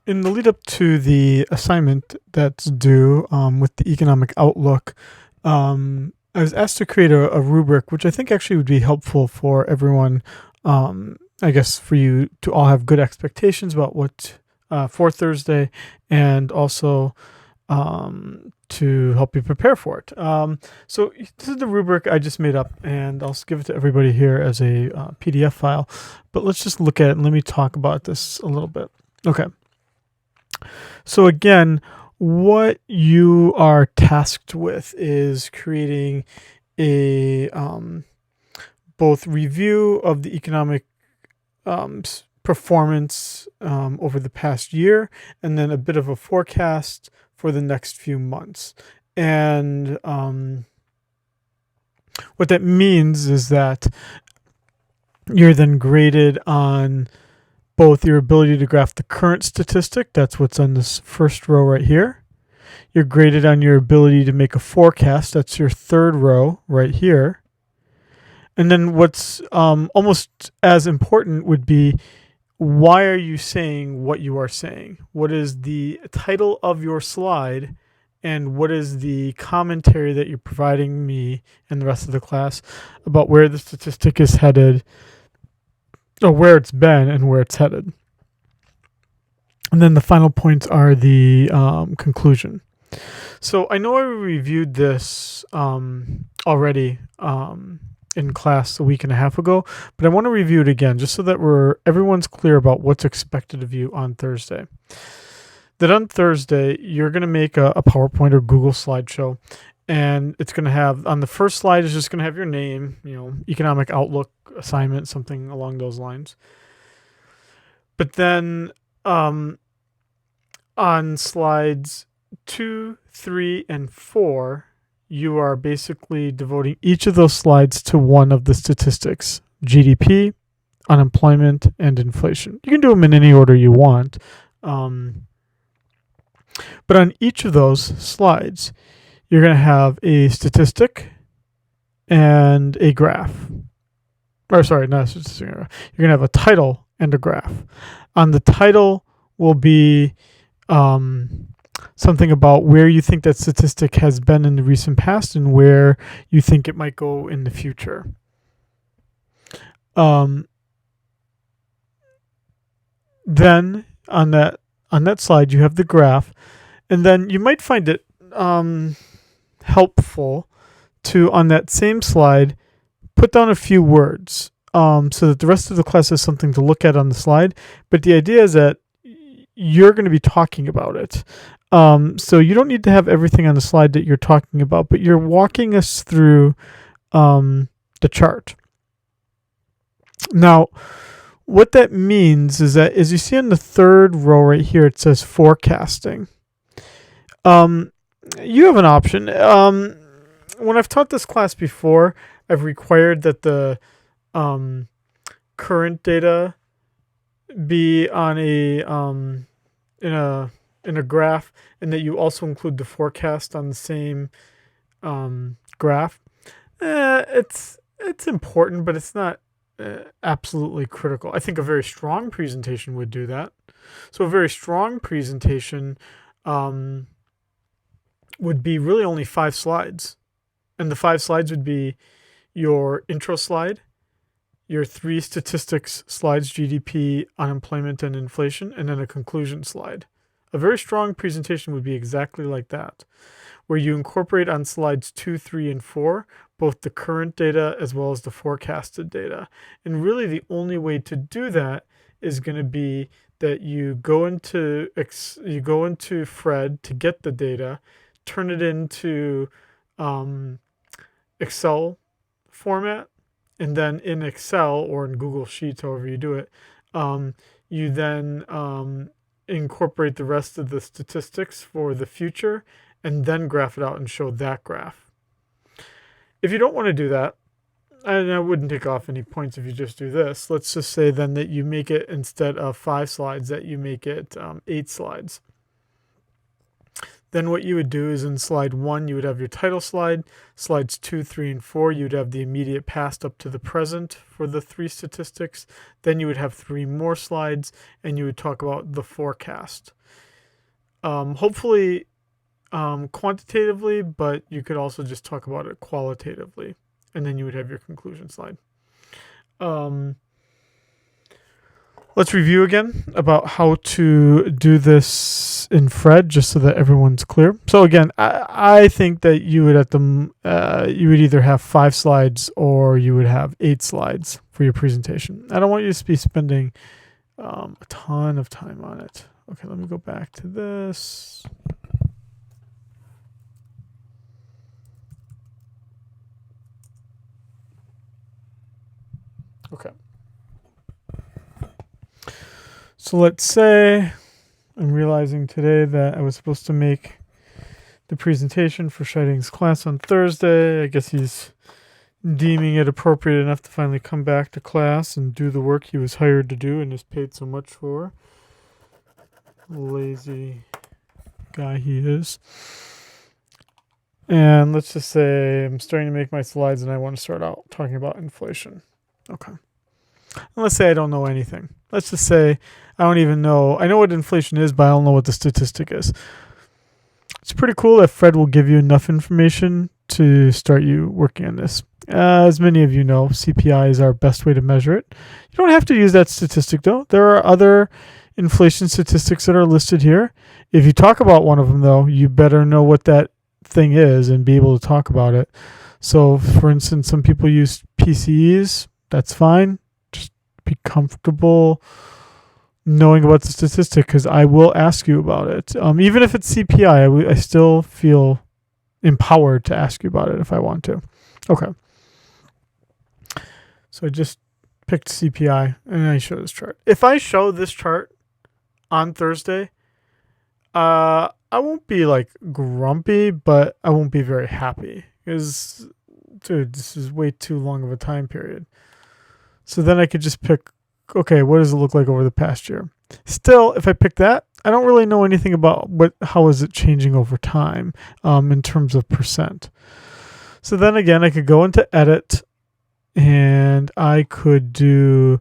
in the lead up to the assignment that's due with the economic outlook, I was asked to create a rubric, which I think actually would be helpful for everyone. I guess for you to all have good expectations about what for Thursday, and also to help you prepare for it. So this is the rubric I just made up, and I'll give it to everybody here as a PDF file. But let's just look at it and let me talk about this a little bit. Okay. So again, what you are tasked with is creating a both review of the economic performance over the past year, and then a bit of a forecast for the next few months. And what that means is that you're then graded on both your ability to graph the current statistic, that's what's on this first row right here. You're graded on your ability to make a forecast, that's your third row right here. And then what's almost as important would be, why are you saying what you are saying? What is the title of your slide? And what is the commentary that you're providing me and the rest of the class about where the statistic is headed, or where it's been and where it's headed? And then the final points are the conclusion. So I know I reviewed this already in class a week and a half ago, but I want to review it again just so that everyone's clear about what's expected of you on Thursday. That on Thursday, you're going to make a PowerPoint or Google slideshow, and it's going to have, on the first slide is just going to have your name, economic outlook assignment, something along those lines. But then on slides 2, 3, and 4, you are basically devoting each of those slides to one of the statistics: GDP, unemployment, and inflation. You can do them in any order you want. But on each of those slides, you're going to have a statistic and a graph. Or sorry, not a statistic. You're going to have a title and a graph. On the title will be something about where you think that statistic has been in the recent past and where you think it might go in the future. Then on that slide, you have the graph, and then you might find it helpful to, on that same slide, put down a few words so that the rest of the class has something to look at on the slide. But the idea is that you're going to be talking about it. So you don't need to have everything on the slide that you're talking about, but you're walking us through the chart. Now, what that means is that, as you see on the third row right here, it says forecasting. You have an option. When I've taught this class before, I've required that the current data be on in a graph, and that you also include the forecast on the same graph. It's important, but it's not absolutely critical. I think a very strong presentation would do that. So a very strong presentation would be really only 5 slides. And the 5 slides would be your intro slide, your 3 statistics slides, GDP, unemployment, and inflation, and then a conclusion slide. A very strong presentation would be exactly like that, where you incorporate on slides 2, 3, and 4 both the current data as well as the forecasted data. And really the only way to do that is going to be that you go into Fred to get the data, turn it into Excel format, and then in Excel or in Google Sheets, however you do it, you then incorporate the rest of the statistics for the future and then graph it out and show that graph. If you don't want to do that, and I wouldn't take off any points if you just do this, let's just say then that you make it, instead of 5 slides, that you make it 8 slides. Then what you would do is in slide 1, you would have your title slide. Slides 2, 3, and 4, you'd have the immediate past up to the present for the 3 statistics. Then you would have 3 more slides, and you would talk about the forecast. Hopefully quantitatively, but you could also just talk about it qualitatively. And then you would have your conclusion slide. Let's review again about how to do this in Fred, just so that everyone's clear. So again, I think that you would you would either have 5 slides or you would have 8 slides for your presentation. I don't want you to be spending a ton of time on it. Okay, let me go back to this. Okay. So let's say I'm realizing today that I was supposed to make the presentation for Scheiding's class on Thursday. I guess he's deeming it appropriate enough to finally come back to class and do the work he was hired to do and is paid so much for. Lazy guy he is. And let's just say I'm starting to make my slides and I want to start out talking about inflation. Okay. And let's say I don't know anything. Let's just say I don't even know. I know what inflation is, but I don't know what the statistic is. It's pretty cool that Fred will give you enough information to start you working on this. As many of you know, CPI is our best way to measure it. You don't have to use that statistic, though. There are other inflation statistics that are listed here. If you talk about one of them, though, you better know what that thing is and be able to talk about it. So, for instance, some people use PCEs. That's fine. Just be comfortable knowing about the statistic, because I will ask you about it. Even if it's CPI, I still feel empowered to ask you about it if I want to. Okay. So I just picked CPI and I show this chart. If I show this chart on Thursday, I won't be like grumpy, but I won't be very happy because, dude, this is way too long of a time period. So then I could just pick, okay, what does it look like over the past year? Still, if I pick that, I don't really know anything about how is it changing over time in terms of percent. So then again, I could go into edit and I could do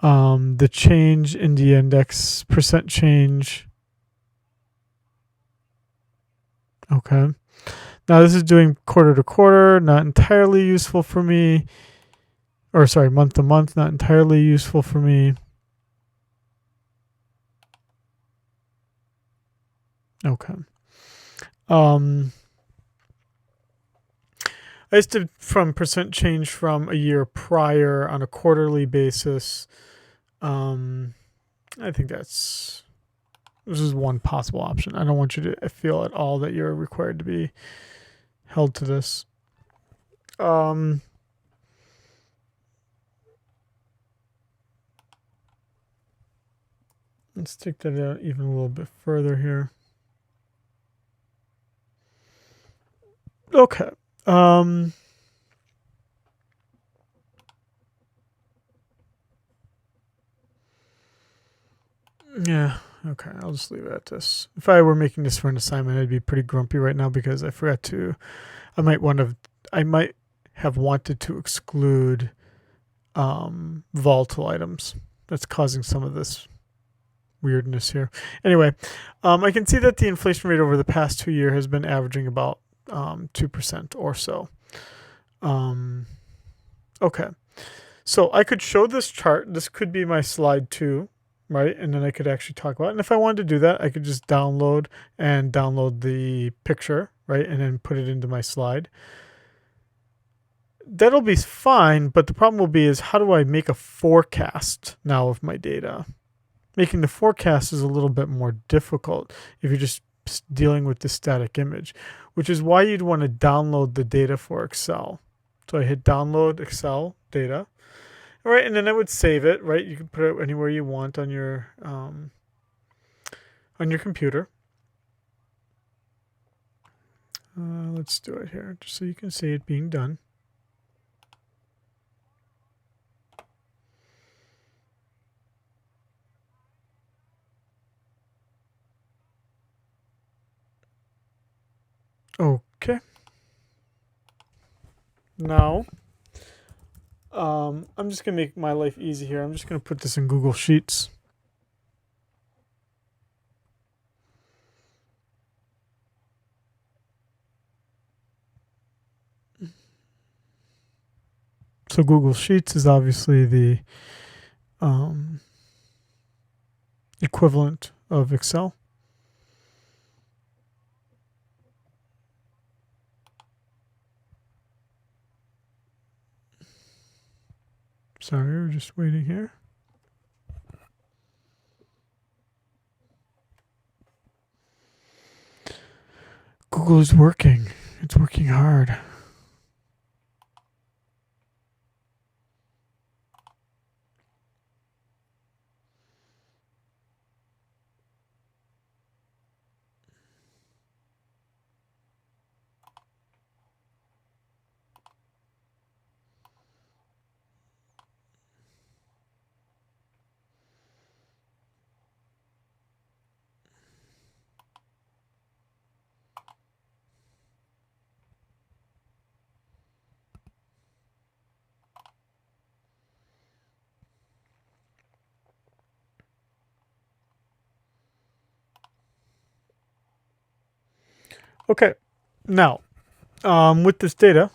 the change in the index, percent change. Okay. Now this is doing quarter to quarter, not entirely useful for me. Or sorry, month to month, not entirely useful for me. Okay. I just did from percent change from a year prior on a quarterly basis. I think this is one possible option. I don't want you to feel at all that you're required to be held to this. Let's take that out even a little bit further here. Okay. Yeah. Okay. I'll just leave it at this. If I were making this for an assignment, I'd be pretty grumpy right now because I forgot to. I might have wanted to exclude volatile items. That's causing some of this weirdness here. Anyway, I can see that the inflation rate over the past 2 years has been averaging about 2% or so. Okay. So I could show this chart. This could be my slide 2, right? And then I could actually talk about it. And if I wanted to do that, I could just download the picture, right? And then put it into my slide. That'll be fine, but the problem will be is how do I make a forecast now of my data? Making the forecast is a little bit more difficult if you're just dealing with the static image, which is why you'd want to download the data for Excel. So I hit download Excel data. All right, and then I would save it, right? You can put it anywhere you want on your computer. Let's do it here just so you can see it being done. Okay. Now, I'm just going to make my life easy here. I'm just going to put this in Google Sheets. So Google Sheets is obviously the equivalent of Excel. Sorry, we're just waiting here. Google is working. It's working hard. Okay, now with this data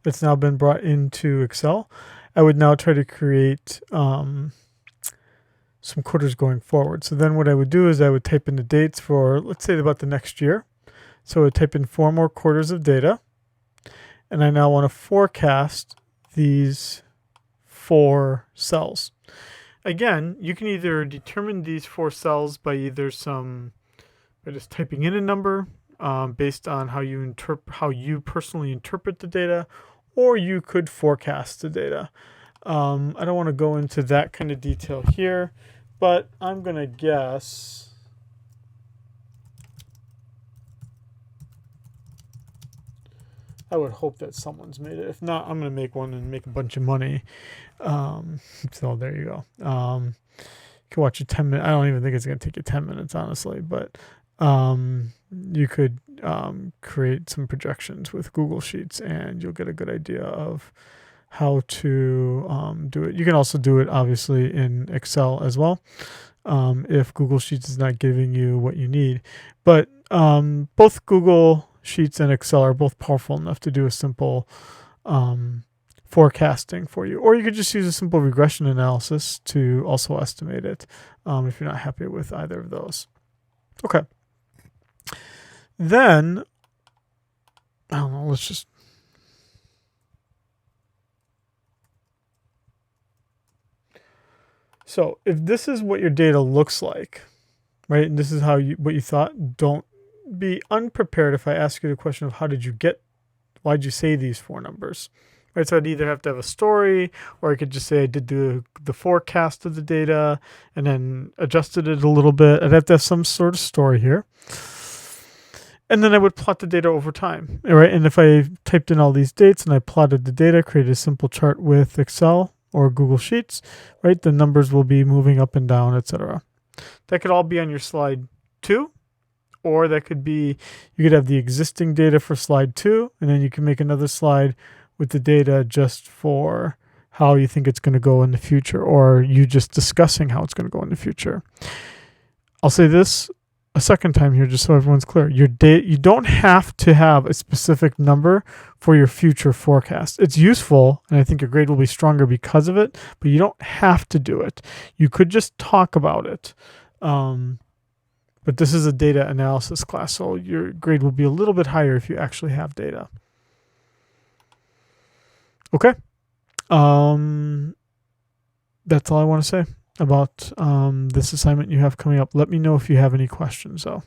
that's now been brought into Excel, I would now try to create some quarters going forward. So then what I would do is I would type in the dates for, let's say, about the next year. So I would type in 4 more quarters of data, and I now want to forecast these 4 cells. Again, you can either determine these 4 cells by either by just typing in a number based on how you personally interpret the data, or you could forecast the data. I don't want to go into that kind of detail here, but I'm going to guess. I would hope that someone's made it. If not, I'm going to make one and make a bunch of money. So there you go. You can watch a 10-minute. I don't even think it's going to take you 10 minutes, honestly, but you could create some projections with Google Sheets, and you'll get a good idea of how to do it. You can also do it, obviously, in Excel as well, if Google Sheets is not giving you what you need. But both Google Sheets and Excel are both powerful enough to do a simple forecasting for you. Or you could just use a simple regression analysis to also estimate it if you're not happy with either of those. Okay. Then, I don't know, let's just... So if this is what your data looks like, right, and this is what you thought, don't be unprepared if I ask you the question of why'd you say these 4 numbers? Right, so I'd either have to have a story, or I could just say I did the forecast of the data and then adjusted it a little bit. I'd have to have some sort of story here. And then I would plot the data over time, right? And if I typed in all these dates and I plotted the data, created a simple chart with Excel or Google Sheets, right? The numbers will be moving up and down, etc. That could all be on your slide 2, or that could be, you could have the existing data for slide 2, and then you can make another slide with the data just for how you think it's going to go in the future, or you just discussing how it's going to go in the future. I'll say this a second time here just so everyone's clear. You don't have to have a specific number for your future forecast. It's useful, and I think your grade will be stronger because of it, but you don't have to do it. You could just talk about it. But this is a data analysis class, so your grade will be a little bit higher if you actually have data. Okay. That's all I want to say about this assignment you have coming up. Let me know if you have any questions, though.